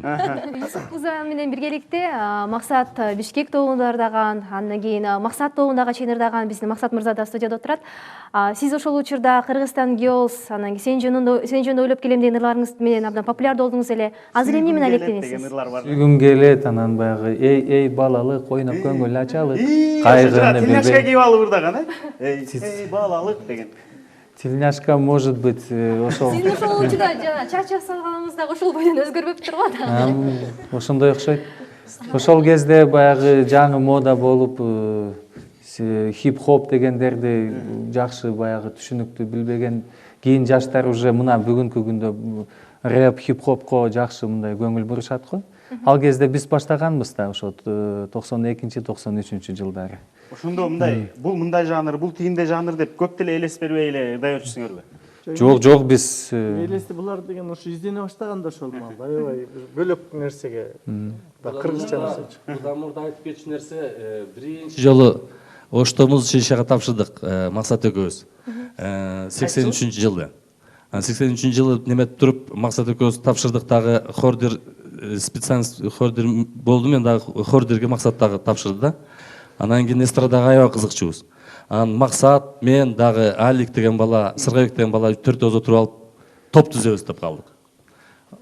болдум. Юсуп Мырза менен биргеликте Максат Бишкек тобунда ырдаган, андан кийин Максат тобундагы чейин ырдаган биздин Максат Мырза да студияда отурат. Сиз ошол учурда Кыргызстан Girls, анан кийин сен жөнүндө ойлоп келем деген ырларыңыз менен абдан популярдуу болдуңуз эле. Азыр эмне менен алектенесиз? Сүйгүм келет, анан баягы эй балалык, ойноп көңүл ачалык. Кайгыны Тельняшка кийип алып ырдаган, эй балалык деген. Тельняшка, может быть, ошол. Сиздин ошол учурда жана чача салганыңыздагы ошол бойдон өзгөрбөптүр го да. Ошондой окшойт. Ошол кезде баягы жаңы мода болуп, хип-хоп дегендерди жакшы баягы түшүнүктүү билбеген кийин жаштар уже мына бүгүнкү күндө рэп, хип-хопко жакшы мындай көңүл бурушат го. Ал кезде биз баштаганбыз да ошо 92-93 жылдары. Ошондо мындай, бул мындай жанр, бул тигиндей жанр деп көп деле элес бербей эле ырдай өтүшсүңөрбү? Жок, биз элести булар деген ошо издене баштаганда ошол маалда аябай бөлөк нерсеге кыргызча нерсе. Мурда мурда айтып кетчү нерсе, биринчи жолу оштомуз чейшага тапшырдык Максат экөөбүз. 83-жылы. 83-жылы неметип туруп Максат экөөбүз тапшырдык, дагы хордер специалист хордер болду, мен дагы хордерге Максат дагы тапшырды да. Анан кийин эстрадага аябай кызыкчубуз. Анан Максат, мен дагы Алик деген бала, Сыргайбек деген бала төртөөбүз отуруп алып топ түзөбүз деп калдык.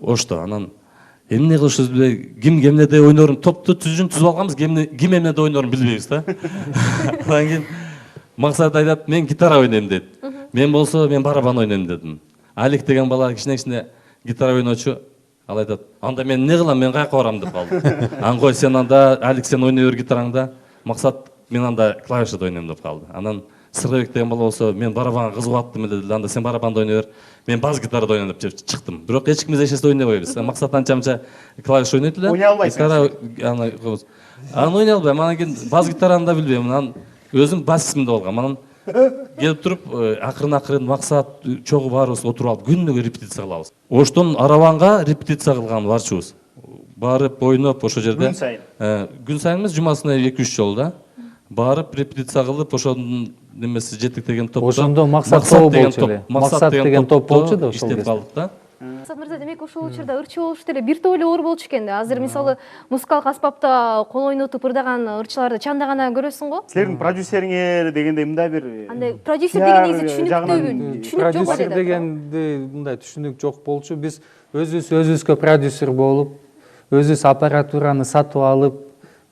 Ошто анан эмне кылышыбыз билбей, ким кемнеде ойнорун топту түзүп алганбыз, ким эмнеде ойнорун билбейбиз да. Анан кийин Максат айтат, мен гитара ойнойм дейт. Мен болсо мен барабан ойнойм дедим. Алик деген бала кичине гитара ойночу. Ал айтат, анда мен не кылам, мен каяка барам деп калды. Аңгой сен анда, Алик сен ойной бер гитараңда, Максат мен анда клавишада ойнойм деп калды. Анан Сыргайбек деген бала болсо, мен барабанга кызыгып аттым эле деди. Анда сен барабанда ойной бер, мен баз гитарада ойнойм деп чыктым. Бирок эч кимиз эч нерсе ойнобойбуз. Максат анча клавиш ойнойт эле. Ойнай албайсың. Аны ойнай албайм. Анан кийин баз гитараны да билбейм. Анан өзүм басистимде болгом. Анан келип туруп акырын Максат чогуу баарыбыз отуруп алып күнүгө репетиция кылабыз. Оштон Араванга репетиция кылган барчыбыз. Барып ойноп ошол жерде. Күн сайын эмес, жумасына 2-3 жолу да. Барып репетиция кылып, ошонун немеси Жетик деген топ. Ошондо Максат болчу эле. Максат деген топ болчу да ошол иштеп калдык да. Максат Мырза, демек ошол учурда ырчы болушту эле бир топ эле оор болчу экен да. Азыр мисалы музыкалык аспапта кол ойнотуп ырдаган ырчыларды чанда гана көрөсүң го. Силердин продюсериңер дегенде мындай бир Андай продюсер деген негизи түшүнүктүү, түшүнүк жок продюсер дегенде мындай түшүнүк жок болчу. Биз өзүбүзгө продюсер болуп, өзүбүз аппаратураны сатып алып,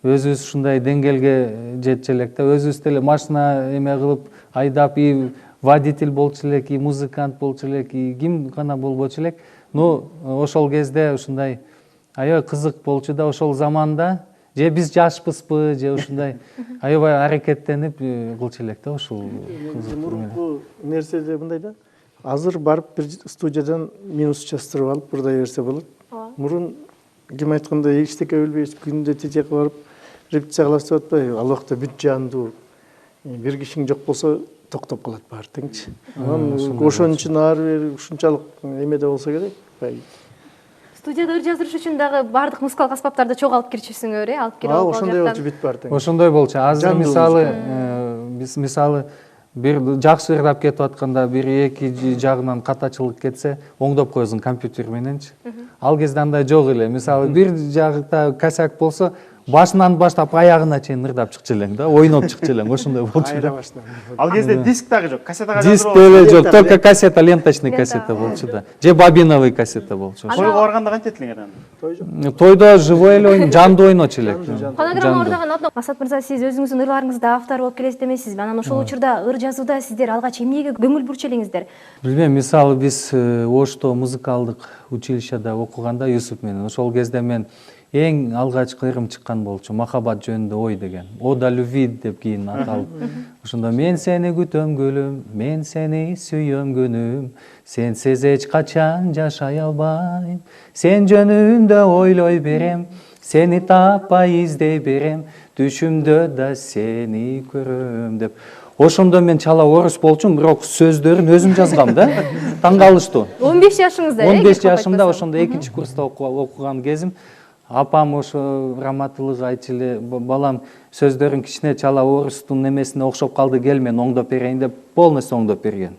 өзүбүз ушундай деңгээлге жетчү элек да. Өзүбүз деле машина эме кылып айдап, и водитель болчу элек, и музыкант болчу элек, и ким гана болбочу элек. Но ошол кезде ушундай аябай кызык болчу да. Ошол заманда же биз жашпызбы, же ушундай аябай аракеттенип кылчу элек да ошол мурунку нерседе мындай да. Азыр барып бир студиядан минус частырып алып ырдай берсе болот. Мурун ким айткандай эчтеке билбей күндө тетек барып репетиция кыласыз деп атпайбы? Ал убакта бүт жандуу. Бир кишиң жок болсо токтоп калат баары теңчи. Анан ошон үчүн ары бери ушунчалык эмеде болсо керек. Студияда ыр жаздырыш үчүн дагы баардык музыкалык аспаптарды чогуу алып кирчүсүңөр, алып кирип алып ошондой болчу бүт баары тең. Ошондой болчу. Азыр мисалы биз мисалы бир жакшы ырдап кетип атканда бир эки жагынан катачылык кетсе, оңдоп коесуң компьютер мененчи. Ал кезде андай жок эле. Мисалы бир жагында косяк болсо, башынан баштап аягына чейин ырдап чыкчу элең да, ойноп чыкчу элең. Ошондой болчу да. Ал кезде диск дагы жок, кассетага жаздырып. Диск деле жок, только кассета, ленточный кассета болчу да. Же бобиновый кассета болчу. Тойго барганда кантет элеңер аны? Тойдо живой эле ойнойт, жандуу ойночу элек. Фонограмма ырдаган Максат Мырза, сиз өзүңүздүн ырларыңызда автор болуп келесиз демейсизби? Анан ошол учурда ыр жазууда сиздер алгач эмнеге көңүл бурчу элеңиздер? Билбейм, мисалы биз Ошто музыкалдык училищеде окуганда Юсуп менен, ошол кезде мен эң алгачкы ырым чыккан болчу, махаббат жөнүндө ой деген. Ода любви деп кийин аталып. Ошондо мен сени күтөм гүлүм, мен сени сүйөм күнүм, сенсиз эч качан жашай албайм, сен жөнүндө ойлой берем, сени таппай издей берем, түшүмдө да сени көрөм деп. Ошондо мен чала орус болчумун, бирок сөздөрүн өзүм жазгам да. Таң калыштуу. 15 жашыңызда, 15 жашымда ошондо 2-курста окуган кезим. апам ошо раматылык айтчу эле балам сөздөрүн кичине чала орустун немесине окшоп калды, кел мен оңдоп берейин деп полностью оңдоп берген.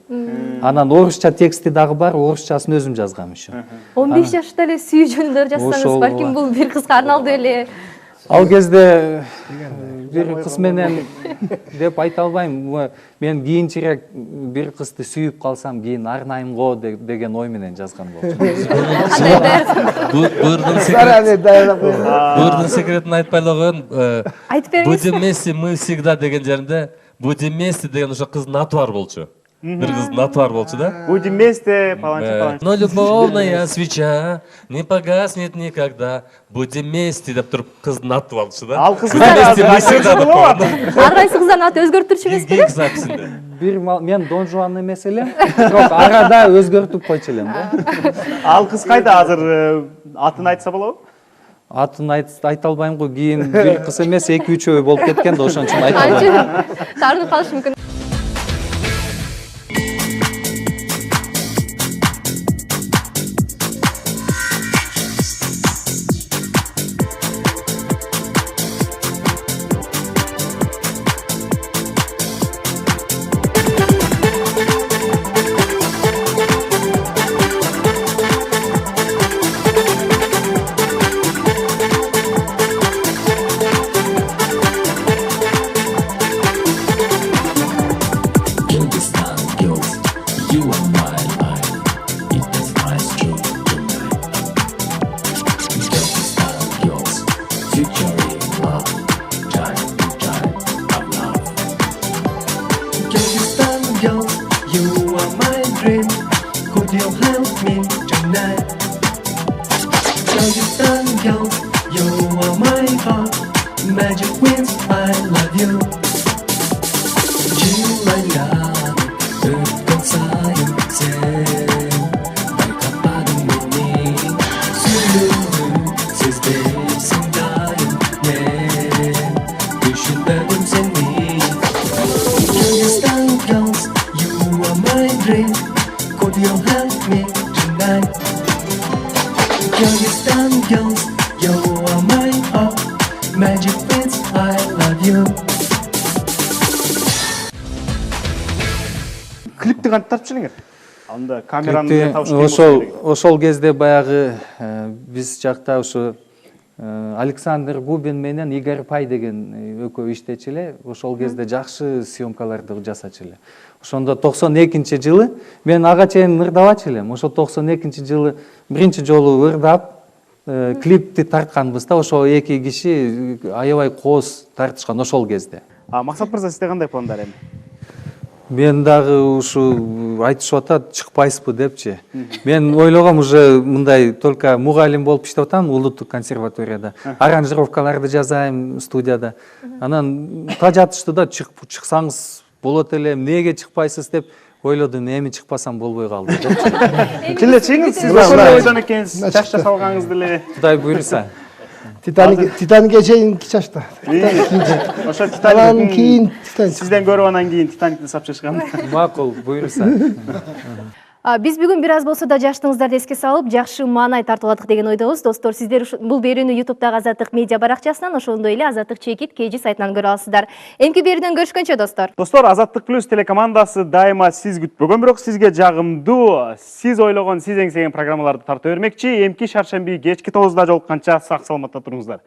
Анан орусча тексти дагы бар, орусчасын өзүм жазгам еще. 15 жашта эле сүйүүчүндөр жазсаңыз, Ошол, балким бул бир кызга арналды эле. Ал кезде бир кыз менен деп айта албайм. Мен кийинчерээк бир кызды сүйүп калсам, кийин арнайым го деген ой менен жазган болчумун. Буырдун секретин айтпай эле коеюн. Айтып бериңиз. Будем вместе мы всегда деген жеринде будем вместе деген ошо кыздын аты бар болчу. Бир кыздын аты бар болчу да. Будем вместе, паланча. Но любовная свеча не погаснет никогда. Будем вместе деп туруп кыздын аты болчу да. Ал кыздын Вместе мы всегда деп коюн. Ар кайсы кыздардын аты өзгөртүрчү эмеспи? Кийинки записинде. Мен Дон Жуан эмес элем, бирок арада өзгөртүп койчу элем да. Ал кыз кайда азыр, атын айтса болобу? Атын айта албайм го, кийин бир кыз эмес 2-3 болуп кеткен да, ошон үчүн айта албайм. Тартып калышы мүмкүн. Клипти кантип тартып элеңер? Анда камераны табыш ошол кезде баягы биз жакта ушу Александр Губин менен Игорь Пай деген экөө иштечү эле. Ошол кезде жакшы съемкаларды жасачу эле. Ошондо 92-жылы мен ага чейин ырдабачу элем. Ошо 92-жылы биринчи жолу ырдап клипти тартканбыз да. Ошо эки киши аябай кооз тартышкан ошол кезде. Максат мырза, сизде кандай пландар эми? Мен дагы ушу айтышып атат, чыкпайсызбы депчи. Мен ойлогом уже мындай только мугалим болуп иштеп атам улуттук консерваторияда. Аранжировкаларды жазайм студияда. Анан тажатышты да, чыксаңыз болот эле, эмнеге чыкпайсыз деп ойлодум, эми чыкпасам болбой калды депчи. Келе чыгыңыз, сиз ошондой ойдон экенсиз, чач жасалганыңызды эле. Кудай буйруса. Титаникке чейин чачта. Ошо Анан кийин Титаник. Сизден көрүп анан кийин Титаникти сапчышкан. Макул, буйруса. Биз бүгүн бир аз болсо да жаштыгыңыздарды эске салып, жакшы маанай тартууладык деген ойдобуз. Достор, сиздер бул берүүнү YouTube'дагы Азаттык медиа баракчасынан, ошондой эле Азаттык Чекит KG сайтынан көрө аласыздар. Эмки берүүдөн көрүшкөнчө достор. Достор, Азаттык Плюс телекомандасы дайыма сиз күтпөгөн, бирок сизге жагымдуу, сиз ойлогон, сиз эңсеген программаларды тарта бермекчи. Эмки шаршемби кечки 9-да жолукканча сак саламатта туруңуздар.